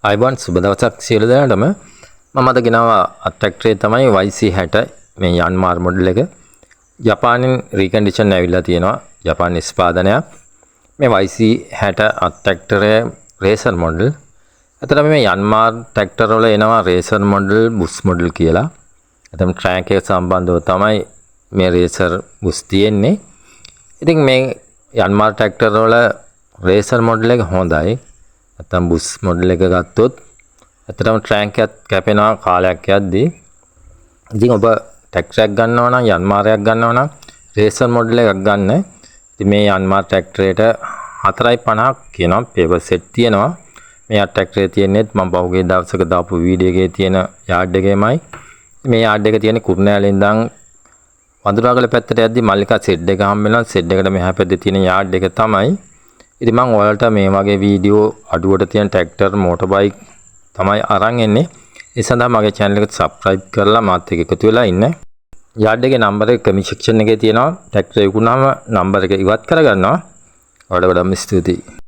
අයිබෝන් සුබ දවසක් සියලු දෙනාටම මම අද ගෙනාවා අට්‍රැක්ටරේ තමයි YC60 මේ යන්මාර් මොඩල් එක. ජපානින් රීකන්ඩිෂන් ඇවිල්ලා තියෙනවා. ජපාන් නිෂ්පාදනයක්. මේ YC60 අට්‍රැක්ටරේ රේසර් මොඩල්. අතට මේ යන්මාර් ට්‍රැක්ටර වල එනවා රේසර් මොඩල්, බුස් මොඩල් කියලා. අතම ට්‍රැක් එක සම්බන්ධව තමයි මේ රේසර් බුස් තියෙන්නේ. ඉතින් මේ යන්මාර් ට්‍රැක්ටර වල රේසර් මොඩල් එක හොඳයි. නැත්නම් බුස් මොඩල් එක ගත්තොත් ඇත්තටම ට්‍රැක් එකත් කැපෙනවා කාලයක් යද්දී. ඉතින් ඔබ ට්‍රැක්ටර් එකක් ගන්නවා නම් යන්මාරයක් ගන්නවා නම් රේසර් මොඩල් එකක් ගන්න. ඉතින් මේ යන්මාර් ට්‍රැක්ටරේට 4.50ක් කියනවා පේපර් සෙට් තියෙනවා. මේ ට්‍රැක්ටරේ තියෙන්නේ මම පහුගිය දවසක දාපු වීඩියෝ එකේ තියෙන යාඩ් එකේමයි. මේ යාඩ් එක තියෙන්නේ කුරුණෑලේ ඉඳන් වඳුරාගල පැත්තට යද්දී මල්ලිකා සෙඩ් එක හම්බ වෙනවා. සෙඩ් එකට මෙහා පැත්තේ තියෙන යාඩ් එක තමයි. ඉතින් මම ඔයාලට මේ වගේ වීඩියෝ අඩුවට තියෙන ට්‍රැක්ටර් මෝටර් බයික් තමයි අරන් එන්නේ. ඒ සඳහා මගේ channel එකට subscribe කරලා මාත් එක්ක එකතු වෙලා ඉන්න. යාඩ් එකේ නම්බර එක කමෙන්ට් section එකේ තියෙනවා. ට්‍රැක්ටර් විකුණාම නම්බර එක ඉවත් කරගන්නවා. ඔයාලට ගොඩක් ස්තුතියි.